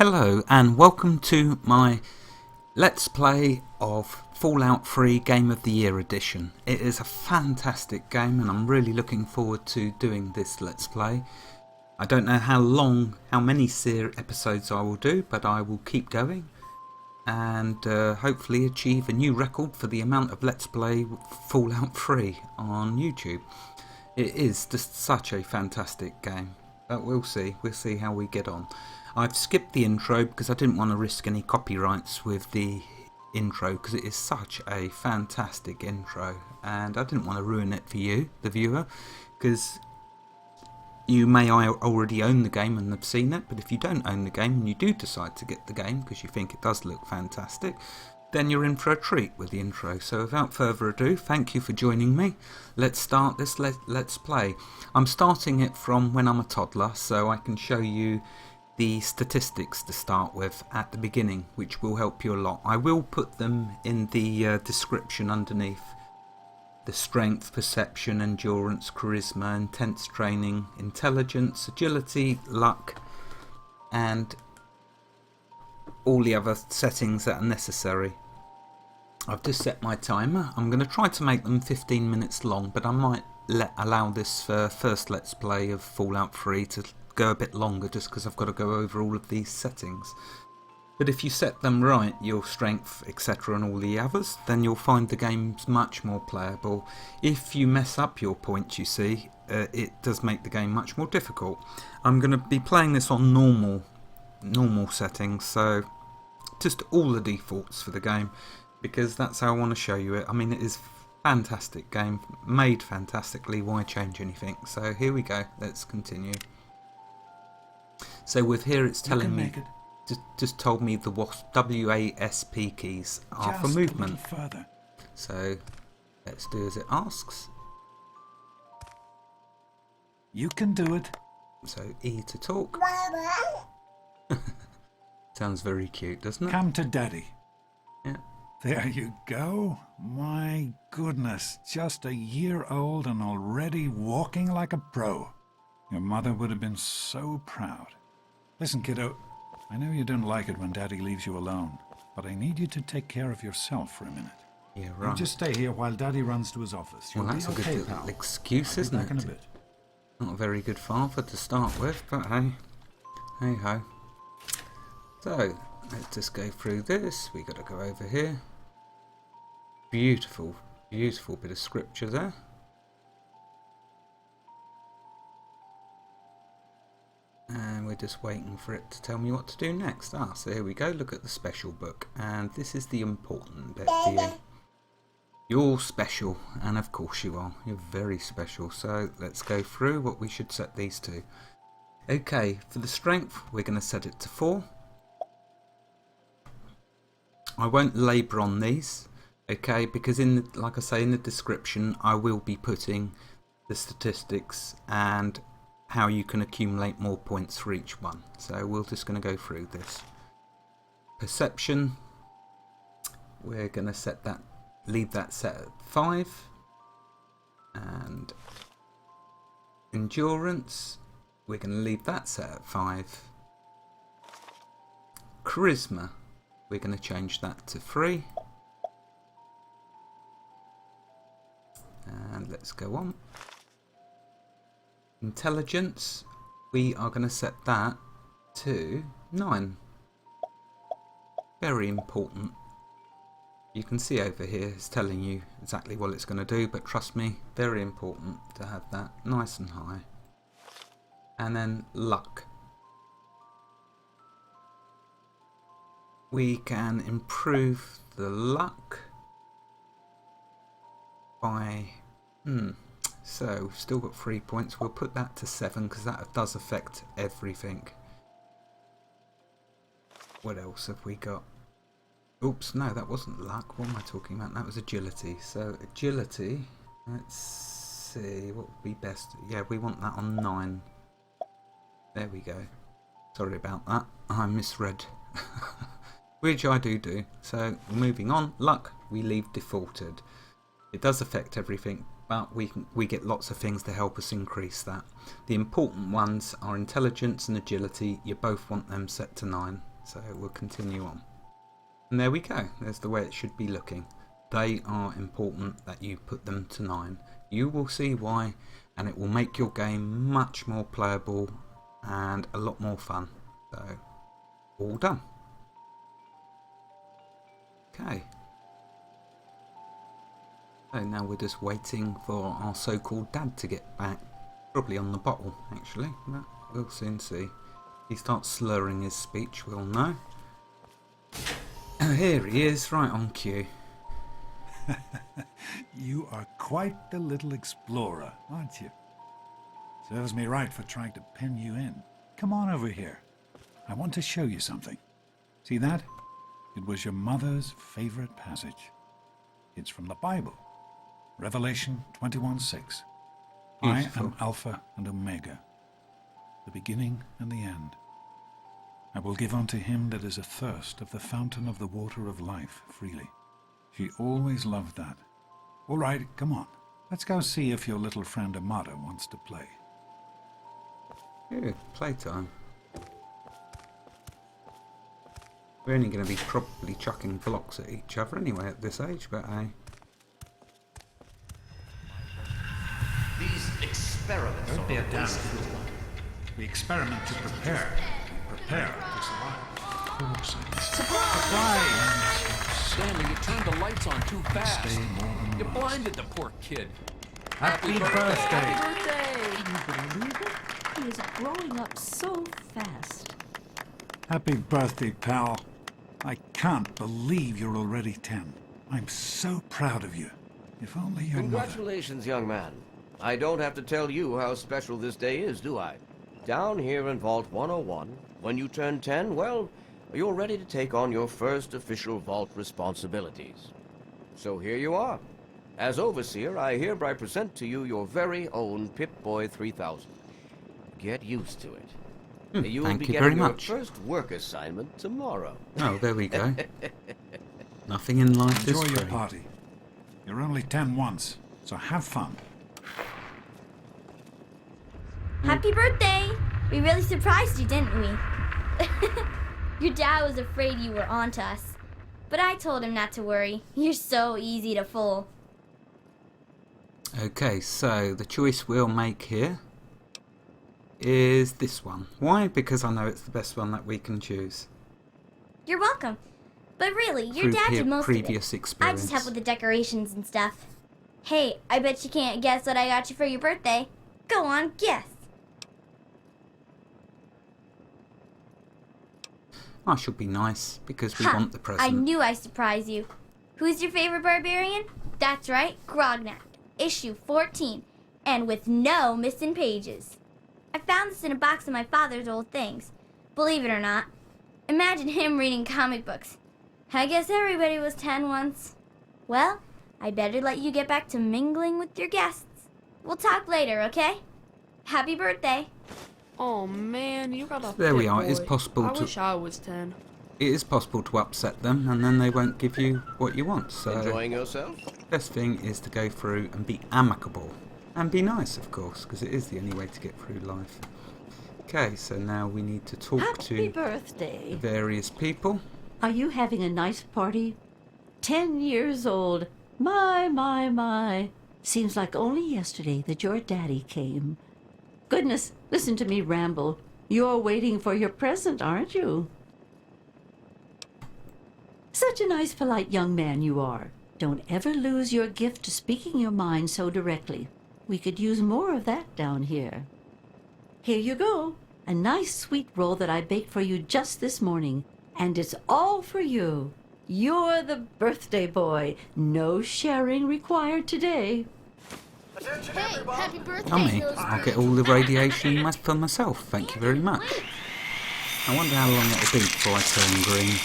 Hello and welcome to my Let's Play of Fallout 3 Game of the Year Edition. It is a fantastic game and I'm really looking forward to doing this Let's Play. I don't know how many episodes I will do, but I will keep going and hopefully achieve a new record for the amount of Let's Play Fallout 3 on YouTube. It is just such a fantastic game, but we'll see how we get on. I've skipped the intro because I didn't want to risk any copyrights with the intro because it is such a fantastic intro and I didn't want to ruin it for you, the viewer, because you may already own the game and have seen it, but if you don't own the game and you do decide to get the game because you think it does look fantastic, then you're in for a treat with the intro. So without further ado, thank you for joining me. Let's start this Let's Play. I'm starting it from when I'm a toddler so I can show you the statistics to start with at the beginning, which will help you a lot. I will put them in the description underneath. The strength, perception, endurance, charisma, intense training, intelligence, agility, luck, and all the other settings that are necessary. I've just set my timer. I'm going to try to make them 15 minutes long, but I might allow this first Let's Play of Fallout 3 to go a bit longer just because I've got to go over all of these settings. But if you set them right, your strength, etc. and all the others, then you'll find the game's much more playable. If you mess up your points, you see, it does make the game much more difficult. I'm going to be playing this on normal settings, so just all the defaults for the game, because that's how I want to show you it. I mean, it is a fantastic game, made fantastically, why change anything? So here we go, let's continue. So with here it's telling me, just told me the WASP keys are for movement. Further. So let's do as it asks. You can do it. So E to talk. Sounds very cute, doesn't it? Come to Daddy. Yeah. There you go. My goodness, just a year old and already walking like a pro. Your mother would have been so proud. Listen, kiddo, I know you don't like it when Daddy leaves you alone, but I need you to take care of yourself for a minute. Yeah, right. You just stay here while Daddy runs to his office. Well, that's a good little excuse, isn't it? In a bit. Not a very good father to start with, but hey ho. So let's just go through this. We got to go over here. Beautiful bit of scripture there. And we're just waiting for it to tell me what to do next. So here we go, look at the special book. And this is the important bit for you. You're special, and of course you are. You're very special. So let's go through what we should set these to. Okay, for the strength, we're going to set it to 4. I won't labour on these, okay, because like I say in the description, I will be putting the statistics and how you can accumulate more points for each one. So we're just going to go through this. Perception, we're going to leave that set at 5. And endurance, we're going to leave that set at 5. Charisma, we're going to change that to 3. And let's go on. Intelligence, we are going to set that to 9. Very important. You can see over here it's telling you exactly what it's going to do, but trust me, very important to have that nice and high. And then luck. We can improve the luck by so we've still got 3 points. We'll put that to 7 because that does affect everything. What else have we got? Oops, no, that wasn't luck. What am I talking about? That was agility. So agility, let's see what would be best. Yeah, we want that on 9. There we go. Sorry about that, I misread. Which I do. So moving on, luck we leave defaulted. It does affect everything, but we get lots of things to help us increase that. The important ones are intelligence and agility. You both want them set to 9. So we'll continue on. And there we go. There's the way it should be looking. They are important that you put them to 9. You will see why, and it will make your game much more playable and a lot more fun. So, all done. Okay. So now we're just waiting for our so-called dad to get back. Probably on the bottle, actually. But we'll soon see. If he starts slurring his speech, we'll know. Oh, here he is, right on cue. You are quite the little explorer, aren't you? Serves me right for trying to pen you in. Come on over here. I want to show you something. See that? It was your mother's favorite passage. It's from the Bible. Revelation 21:6. I am Alpha and Omega, the beginning and the end. I will give unto him that is athirst of the fountain of the water of life freely. She always loved that. All right, come on. Let's go see if your little friend Amada wants to play. Ooh, playtime. We're only going to be probably chucking blocks at each other anyway at this age, but These experiments are a waste of time. We experiment to prepare. We prepare to survive. Surprise! Stanley, you turned the lights on too fast. You blinded the poor kid. Happy birthday! Happy birthday! Can you believe it? He is growing up so fast. Happy birthday, pal. I can't believe you're already 10. I'm so proud of you. If only your mother... Congratulations, young man. I don't have to tell you how special this day is, do I? Down here in Vault 101, when you turn 10, well, you're ready to take on your first official Vault responsibilities. So here you are. As Overseer, I hereby present to you your very own Pip-Boy 3000. Get used to it. You will thank be you getting very your much. first work assignment tomorrow. oh, there we go. Nothing in life is Enjoy your free. party. You're only 10 once, so have fun. Happy birthday! We really surprised you, didn't we? Your dad was afraid you were onto us. But I told him not to worry. You're so easy to fool. Okay, so the choice we'll make here is this one. Why? Because I know it's the best one that we can choose. You're welcome. But really, your Through dad did most of previous it. I experience. just help with the decorations and stuff. Hey, I bet you can't guess what I got you for your birthday. Go on, guess. I should be nice because we Ha! want the present. I knew I'd surprise you. Who's your favorite barbarian? That's right, Grognak. Issue 14. And with no missing pages. I found this in a box of my father's old things. Believe it or not. Imagine him reading comic books. I guess everybody was 10 once. Well, I better let you get back to mingling with your guests. We'll talk later, okay? Happy birthday. Oh man, you got a There we Pip are. It's Boy. possible I to. wish I was 10. It is possible to upset them, and then they won't give you what you want. So, Enjoying yourself? best thing is to go through and be amicable and be nice, of course, because it is the only way to get through life. Okay, so now we need to talk Happy to birthday. various people. Are you having a nice party? 10 years old. My. Seems like only yesterday that your daddy came. Goodness, listen to me ramble. You're waiting for your present, aren't you? Such a nice, polite young man you are. Don't ever lose your gift to speaking your mind so directly. We could use more of that down here. Here you go. A nice sweet roll that I baked for you just this morning. And it's all for you. You're the birthday boy. No sharing required today. Hey, happy birthday. Yummy. I'll get all the radiation for myself. Thank you very much. I wonder how long it'll be before I turn green.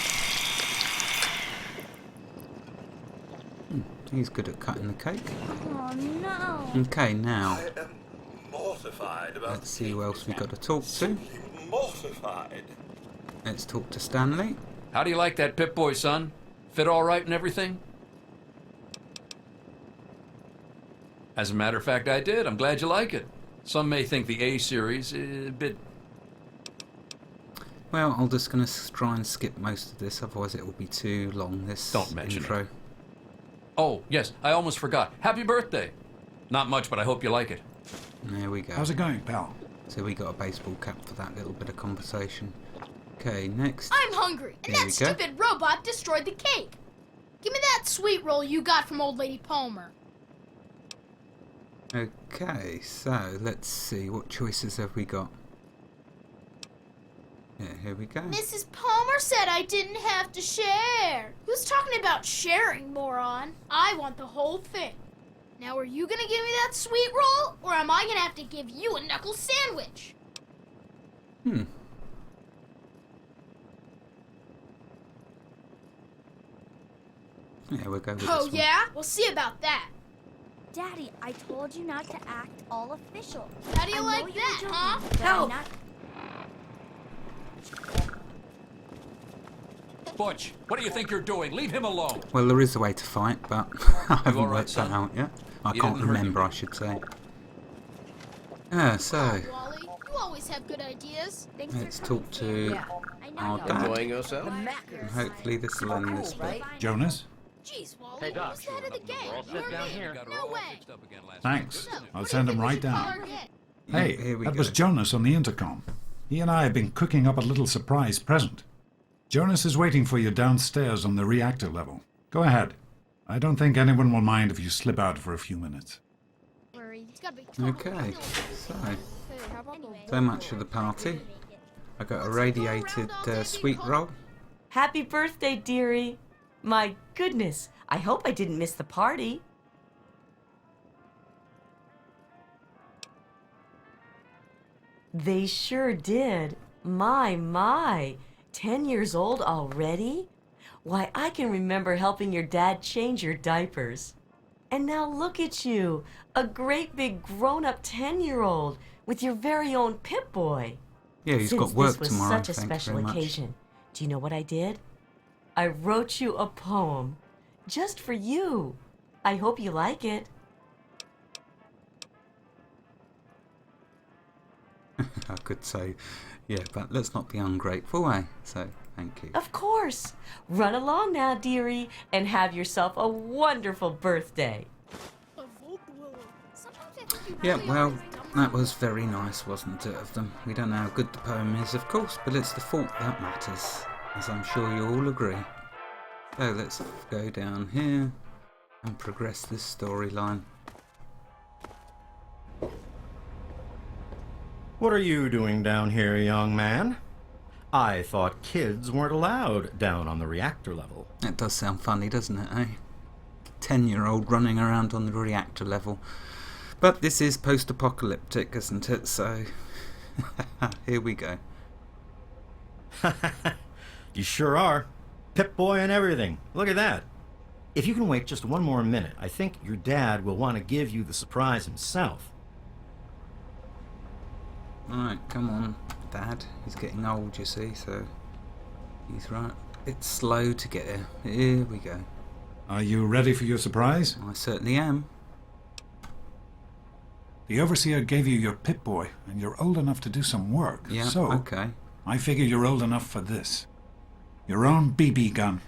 He's good at cutting the cake. Oh, no. Okay, now I am mortified about let's see who else we got to talk to. mortified. Let's talk to Stanley. How do you like that Pip-Boy, son? Fit all right and everything? As a matter of fact, I did. I'm glad you like it. Some may think the A series is a bit... Well, I'm just going to try and skip most of this, otherwise it will be too long, this Don't mention intro. it. Oh, yes, I almost forgot. Happy birthday! Not much, but I hope you like it. There we go. How's it going, pal? So we got a baseball cap for that little bit of conversation. Okay, next. I'm hungry, and Here that we go. stupid robot destroyed the cake. Give me that sweet roll you got from Old Lady Palmer. Okay, so let's see, what choices have we got? Yeah, here we go. Mrs. Palmer said I didn't have to share. Who's talking about sharing, moron? I want the whole thing. Now, are you gonna give me that sweet roll, or am I gonna have to give you a knuckle sandwich? Yeah, we'll go with Oh, this one. yeah? We'll see about that. Daddy, I told you not to act all official. How do you I know like were that, joking, huh? but I'm Help! not- Butch, what do you think you're doing? Leave him alone. Well, there is a way to fight, but I haven't all right, worked that son? out yet. I You can't didn't hurt remember, I should say. Yeah, so Wally, you always have good ideas. Thanks for let's coming, talk Sam. to I know our you dad. Enjoying yourself? And hopefully this will end this bit. Jonas? Jeez, Wally, Hey, Doc. who's the head of the gang? all You set or down me? here. Got her No all way. fixed up again last Thanks. night. I'll What do send you him think we right should call down. our gang? Hey, Here we that go. was Jonas on the intercom. He and I have been cooking up a little surprise present. Jonas is waiting for you downstairs on the reactor level. Go ahead. I don't think anyone will mind if you slip out for a few minutes. Worried. It's gotta be trouble. Okay, so Hey, how about Anyway, so much for the party. I got a radiated sweet roll. Happy birthday, dearie. My goodness, I hope I didn't miss the party. They sure did. My. 10 years old already? Why, I can remember helping your dad change your diapers. And now look at you, a great big grown-up 10-year-old with your very own Pip-Boy. Yeah, he's Since got work this was tomorrow, such a thank you special very much. occasion, do you know what I did? I wrote you a poem, just for you. I hope you like it. I could say, yeah, but let's not be ungrateful, eh? So, thank you. Of course. Run along now, dearie, and have yourself a wonderful birthday. A Volk Willow. Sometimes I think you Yeah, really well, are a dumb that was very nice, wasn't it, of them? We don't know how good the poem is, of course, but it's the thought that matters, as I'm sure you all agree. So let's go down here and progress this storyline. What are you doing down here, young man? I thought kids weren't allowed down on the reactor level. That does sound funny, doesn't it, eh? 10-year-old running around on the reactor level. But this is post-apocalyptic, isn't it? So, here we go. You sure are. Pip-Boy and everything. Look at that. If you can wait just one more minute, I think your dad will want to give you the surprise himself. Alright, come on, Dad. He's getting old, you see, so he's right. It's slow to get here. Here we go. Are you ready for your surprise? I certainly am. The Overseer gave you your Pip-Boy, and you're old enough to do some work. Yeah, So, okay. I figure you're old enough for this. Your own BB gun.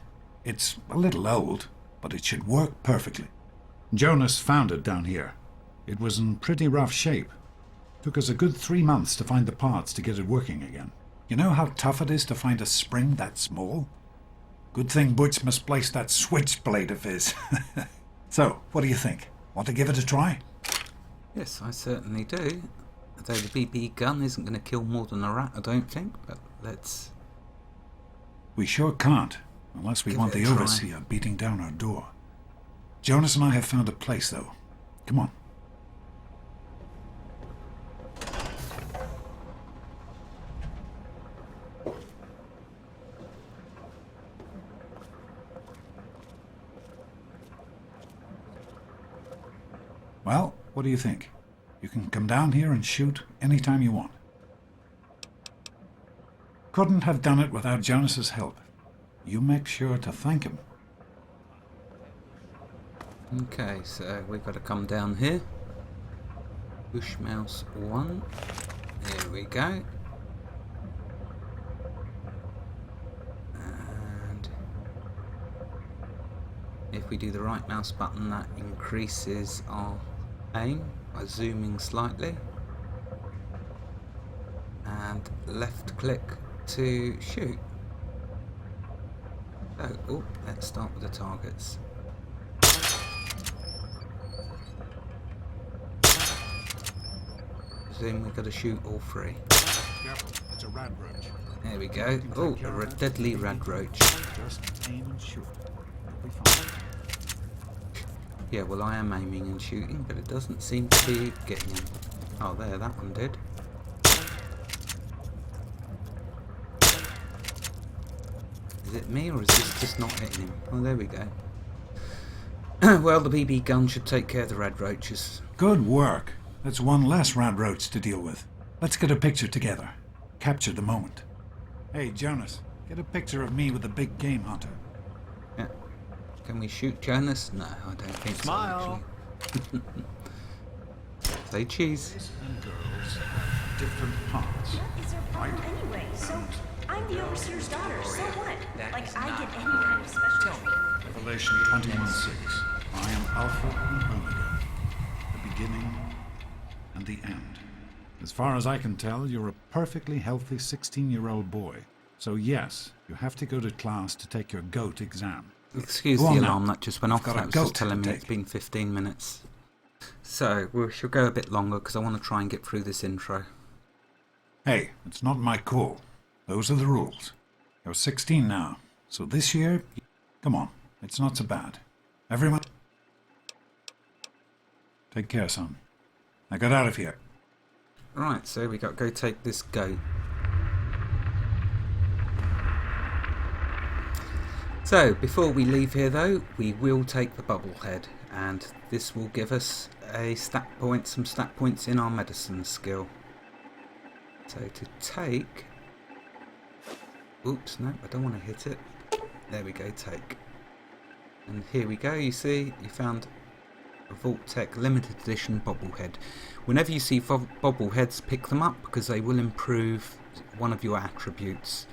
It's a little old, but it should work perfectly. Jonas found it down here. It was in pretty rough shape. Took us a good 3 months to find the parts to get it working again. You know how tough it is to find a spring that small? Good thing Butch misplaced that switchblade of his. So, what do you think? Want to give it a try? Yes, I certainly do. Although the BB gun isn't going to kill more than a rat, I don't think, but let's... We sure can't, unless we Give want it the a try. Overseer beating down our door. Jonas and I have found a place, though. Come on. Well, what do you think? You can come down here and shoot anytime you want. Couldn't have done it without Jonas's help. You make sure to thank him. Okay, so we've got to come down here. Bush mouse 1. There we go. if we do the right mouse button, that increases our aim by zooming slightly. And left click to shoot. So, oh, let's start with the targets. Presume we've got to shoot all three. Careful, it's a rad roach. There we go. Oh, a deadly rad roach. Just aim and shoot. You'll be fine. Yeah, well, I am aiming and shooting, but it doesn't seem to be getting him. Oh, there, that one did. Is it me, or is this just not hitting him? Oh, there we go. Well, the BB gun should take care of the rad roaches. Good work. That's one less rad roach to deal with. Let's get a picture together. Capture the moment. Hey, Jonas, get a picture of me with the big game hunter. Yeah. Can we shoot Jonas? No, I don't think Smile. so, actually. Say cheese. Boys and girls have different parts. What is their problem anyway? So, I'm the overseer's daughter, so what? Like, I get any kind of special treatment. Revelation 21:6. I am Alpha and Omega, the beginning and the end. As far as I can tell, you're a perfectly healthy 16-year-old boy. So yes, you have to go to class to take your G.O.A.T exam. Excuse Go the on alarm now. that just went off. Got a That was just G.O.A.T telling me to it's take. been 15 minutes. So, we shall go a bit longer because I want to try and get through this intro. Hey, it's not my call. Those are the rules. You're 16 now, so this year, come on, it's not so bad. Everyone, take care, son. Now get out of here. Right, so we got to go take this goat. So, before we leave here though, we will take the Bobblehead, and this will give us a some stat points in our medicine skill. So to take... Oops, no, I don't want to hit it. There we go, take. And here we go, you see, you found a Vault Tech limited edition Bobblehead. Whenever you see Bobbleheads, pick them up because they will improve one of your attributes.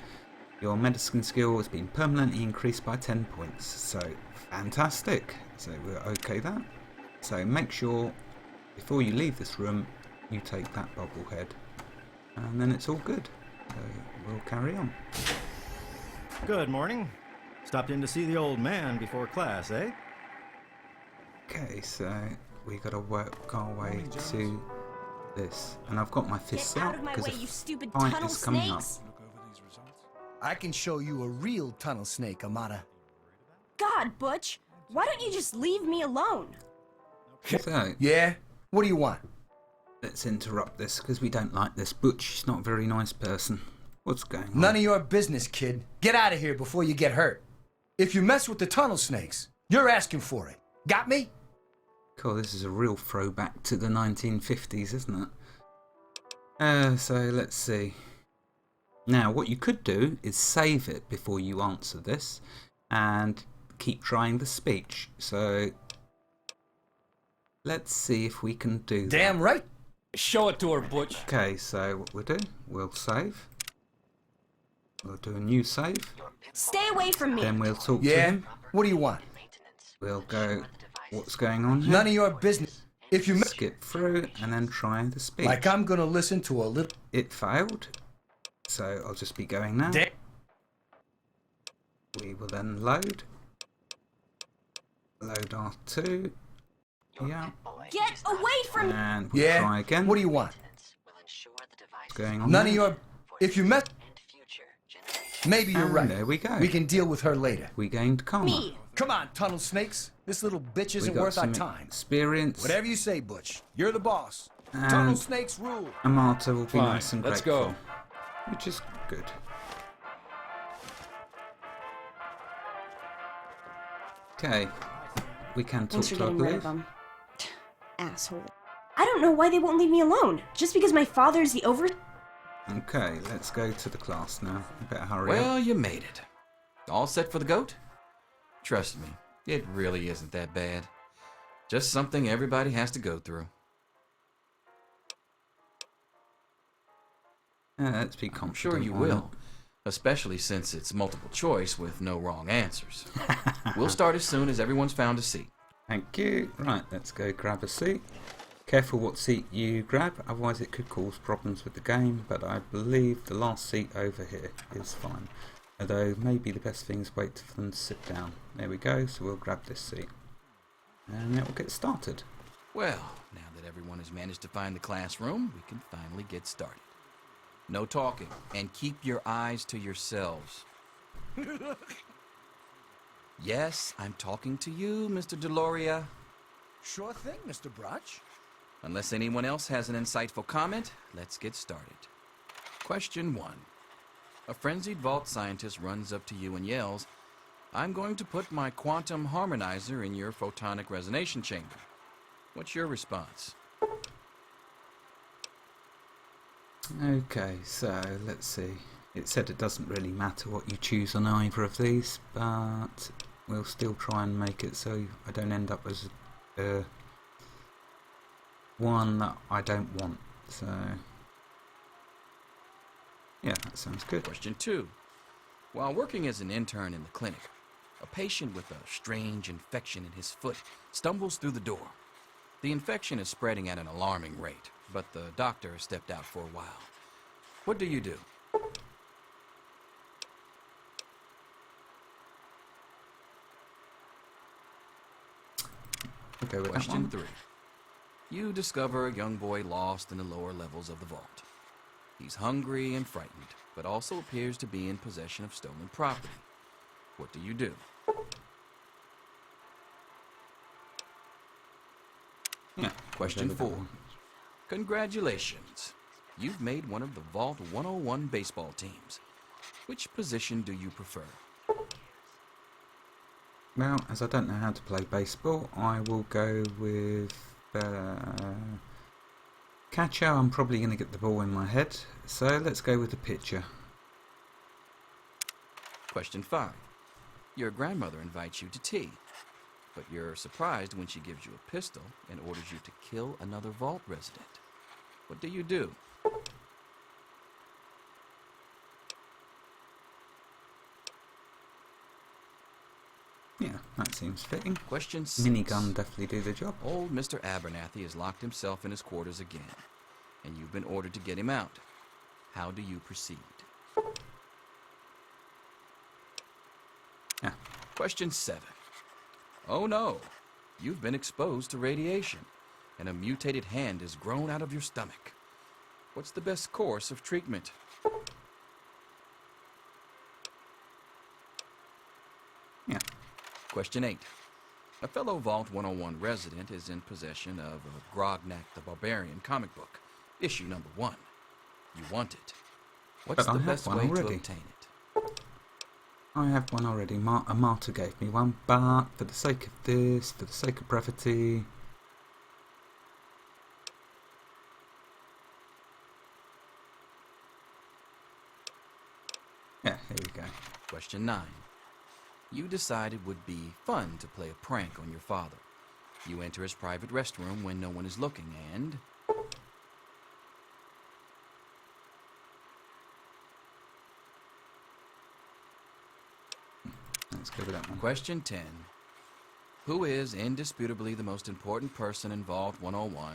Your medicine skill has been permanently increased by 10 points, so fantastic. So we'll OK that. So make sure before you leave this room you take that Bobblehead, and then it's all good. So we'll carry on. Good morning. Stopped in to see the old man before class, eh? Okay, so we got to work our way to this, and I've got my fists Get out out of my because way, a you stupid fight tunnel is coming up. snakes! Look over these results. I can show you a real tunnel snake, Amata. God, Butch, why don't you just leave me alone? So Yeah? What do you want? let's interrupt this because we don't like this. Butch is not a very nice person. What's going on? None of your business, kid. Get out of here before you get hurt. If you mess with the tunnel snakes, you're asking for it. Got me? Cool, this is a real throwback to the 1950s, isn't it? So let's see. Now, what you could do is save it before you answer this and keep trying the speech. So let's see if we can do that. Damn right. Show it to her, Butch. Okay, so what we'll do, we'll save. We'll do a new save. Stay away from me! Then we'll talk to Yeah? him. What do you want? We'll go, what's going on here? None of your business. If you mess... Skip through and then try the speech. Like I'm gonna listen to a little... It failed, so I'll just be going now. Damn. We will then load. Load R2. Yeah. Get away from me! And we'll Yeah? try again. What do you want? What's going on None there? of your... If you mess... Maybe you're And right. there we go. We can deal with her later. We gained karma. Me! Come on, tunnel snakes. This little bitch We isn't got worth our some time. experience. Whatever you say, Butch. You're the boss. And Tunnel snakes rule. Amata will be Fine, nice and let's grateful. go. Which is good. Okay. We can talk Thanks for to her, I getting rid believe. of them. Asshole. I don't know why they won't leave me alone. Just because my father's the over... Okay, let's go to the class now. You better hurry up. Well, you made it. All set for the goat? Trust me, it really isn't that bad. Just something everybody has to go through. Let's be confident. I'm sure you why will. not? especially since it's multiple choice with no wrong answers. We'll start as soon as everyone's found a seat. Thank you. Right, let's go grab a seat. Careful what seat you grab, otherwise it could cause problems with the game, but I believe the last seat over here is fine. Although maybe the best thing is wait for them to sit down. There we go, so we'll grab this seat. And it will get started. Well, now that everyone has managed to find the classroom, we can finally get started. No talking, and keep your eyes to yourselves. Yes, I'm talking to you, Mr. Deloria. Sure thing, Mr. Brotch. Unless anyone else has an insightful comment, let's get started. Question 1. A frenzied vault scientist runs up to you and yells, "I'm going to put my quantum harmonizer in your photonic resonation chamber." What's your response? Okay, so let's see. It said it doesn't really matter what you choose on either of these, but we'll still try and make it so I don't end up as one that I don't want. So, yeah, that sounds good. Question 2. While working as an intern in the clinic, a patient with a strange infection in his foot stumbles through the door. The infection is spreading at an alarming rate, but the doctor has stepped out for a while. What do you do? Okay, with Question 3. You discover a young boy lost in the lower levels of the vault. He's hungry and frightened, but also appears to be in possession of stolen property. What do you do? Yeah. Question 4. Congratulations. You've made one of the Vault 101 baseball teams. Which position do you prefer? Well, as I don't know how to play baseball, I will go with catcher. I'm probably going to get the ball in my head, so let's go with the pitcher. Question 5. Your grandmother invites you to tea, but you're surprised when she gives you a pistol and orders you to kill another vault resident. What do you do? Yeah, that seems fitting. Question 6. Minigun definitely do the job. Old Mr. Abernathy has locked himself in his quarters again, and you've been ordered to get him out. How do you proceed? Yeah. Question 7. Oh no, you've been exposed to radiation, and a mutated hand has grown out of your stomach. What's the best course of treatment? Yeah. Question 8. A fellow Vault 101 resident is in possession of a Grognak the Barbarian comic book, issue number 1. You want it. What's But the I have best one way to already. obtain it? I have one already. A martyr gave me one, but for the sake of this, for the sake of brevity... Yeah, here we go. Question 9. You decide it would be fun to play a prank on your father. You enter his private restroom when no one is looking and... Let's go with that one. Question 10. Who is indisputably the most important person in Vault 101?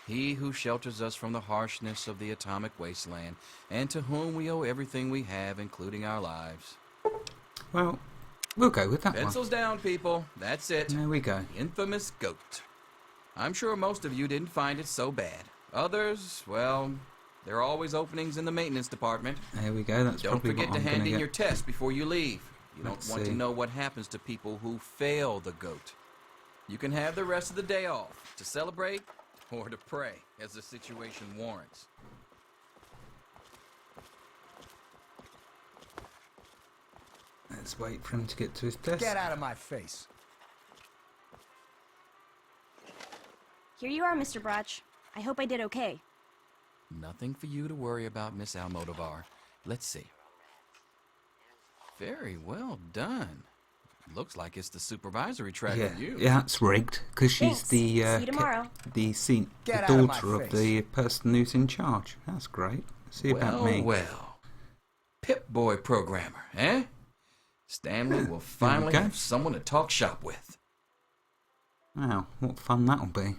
He who shelters us from the harshness of the atomic wasteland, and to whom we owe everything we have, including our lives. Well, we'll go with that Pencils down, people. That's it. one. There we go. The infamous GO.A.T. I'm sure most of you didn't find it so bad. Others, well, there are always openings in the maintenance department. There we go. That's Don't probably forget what to I'm hand going in to your get. test before you leave. You Let's don't want see. to know what happens to people who fail the GO.A.T. You can have the rest of the day off to celebrate or to pray, as the situation warrants. Let's wait for him to get to his desk. Get out of my face. Here you are, Mr. Brotch. I hope I did okay. Nothing for you to worry about, Miss Almodovar. Let's see. Very well done. Looks like it's the supervisory track Yeah, of you. yeah, that's rigged because she's Thanks. the See you tomorrow. the Get out of my daughter of face. the person who's in charge. That's great. See about me. Well. boy programmer, eh? Stanley will finally go. have someone to talk shop with. Wow, what fun that'll be.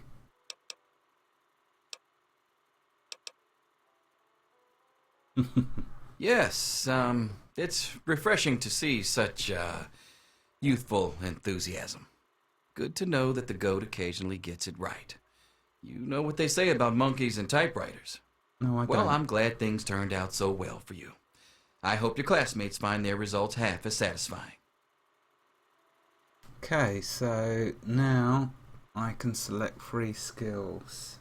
Yes, it's refreshing to see such youthful enthusiasm. Good to know that the GOAT occasionally gets it right. You know what they say about monkeys and typewriters. No, I Well, don't. I'm glad things turned out so well for you. I hope your classmates find their results half as satisfying. Okay, so now I can select 3 skills.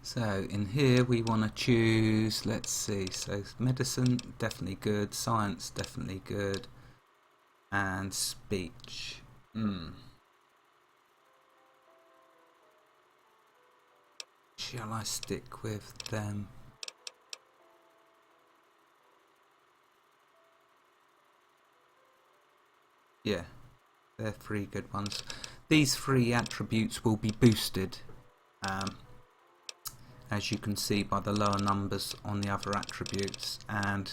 So in here we want to choose, let's see, so medicine, definitely good, science, definitely good, and speech. Shall I stick with them? Yeah, they're 3 good ones. These 3 attributes will be boosted, as you can see by the lower numbers on the other attributes, and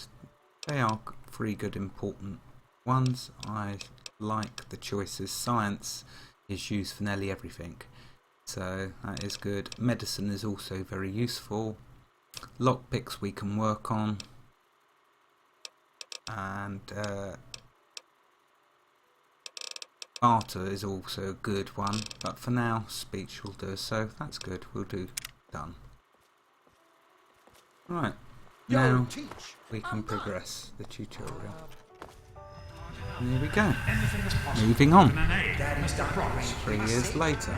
they are 3 good important ones. I like the choices. Science is used for nearly everything, so that is good. Medicine is also very useful. Lockpicks we can work on, and barter is also a good one, but for now speech will do, so that's good. We'll do done. Right, now we can progress the tutorial. And here we go. Moving on. 3 years later.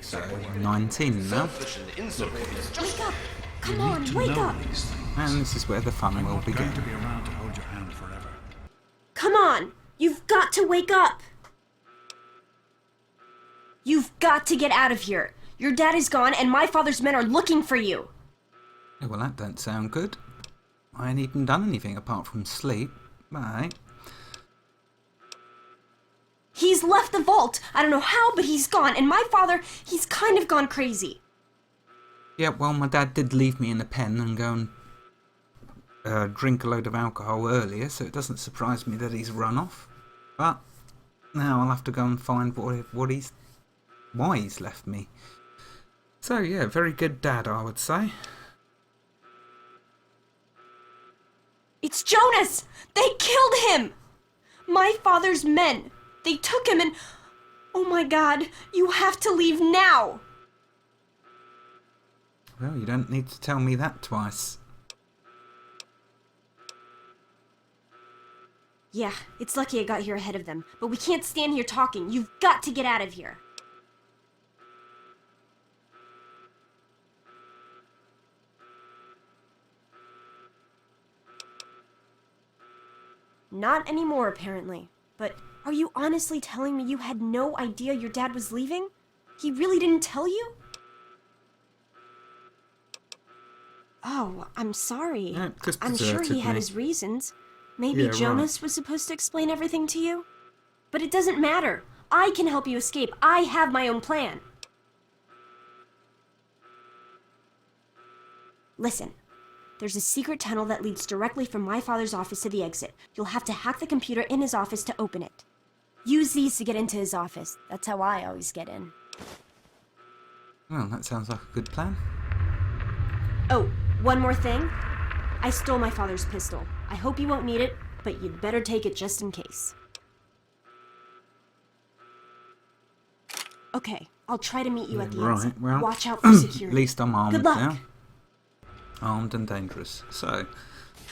So 19 now. Wake up! Come on, wake up! And this is where the fun will begin. Come on! You've got to wake up! You've got to get out of here. Your dad is gone and my father's men are looking for you. Oh, well, that don't sound good. I ain't even done anything apart from sleep. Right. He's left the vault. I don't know how, but he's gone. And my father, he's kind of gone crazy. Yeah, well, my dad did leave me in the pen and go and drink a load of alcohol earlier, so it doesn't surprise me that he's run off. But now I'll have to go and find why he's left me. So yeah, very good dad, I would say. It's Jonas! They killed him! My father's men. They took him and... Oh my god, you have to leave now! Well, you don't need to tell me that twice. Yeah, it's lucky I got here ahead of them, but we can't stand here talking. You've got to get out of here. Not anymore, apparently. But are you honestly telling me you had no idea your dad was leaving? He really didn't tell you? Oh, I'm sorry. I'm sure he had his reasons. Maybe Jonas was supposed to explain everything to you? But it doesn't matter. I can help you escape. I have my own plan. Listen. There's a secret tunnel that leads directly from my father's office to the exit. You'll have to hack the computer in his office to open it. Use these to get into his office. That's how I always get in. Well, that sounds like a good plan. Oh, one more thing. I stole my father's pistol. I hope you won't need it, but you'd better take it just in case. Okay, I'll try to meet you at the exit. Well, watch out for security. At least I'm armed Good luck. now. Armed and dangerous. So,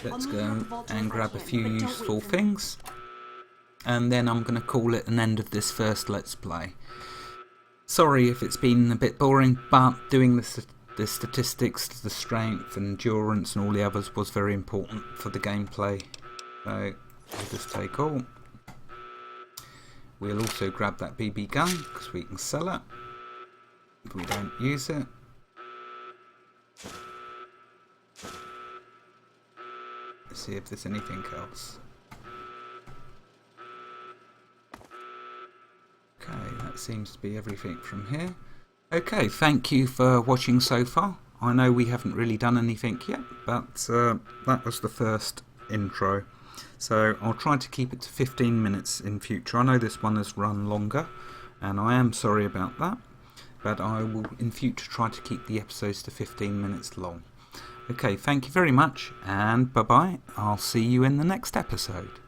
let's go and grab a few useful things. And then I'm going to call it an end of this first Let's Play. Sorry if it's been a bit boring, but doing the statistics, the strength and endurance and all the others was very important for the gameplay. So, we'll just take all. We'll also grab that BB gun, because we can sell it if we don't use it. Let's see if there's anything else. Okay, that seems to be everything from here. Okay, thank you for watching so far. I know we haven't really done anything yet, but that was the first intro. So I'll try to keep it to 15 minutes in future. I know this one has run longer, and I am sorry about that, but I will in future try to keep the episodes to 15 minutes long. Okay, thank you very much, and bye-bye. I'll see you in the next episode.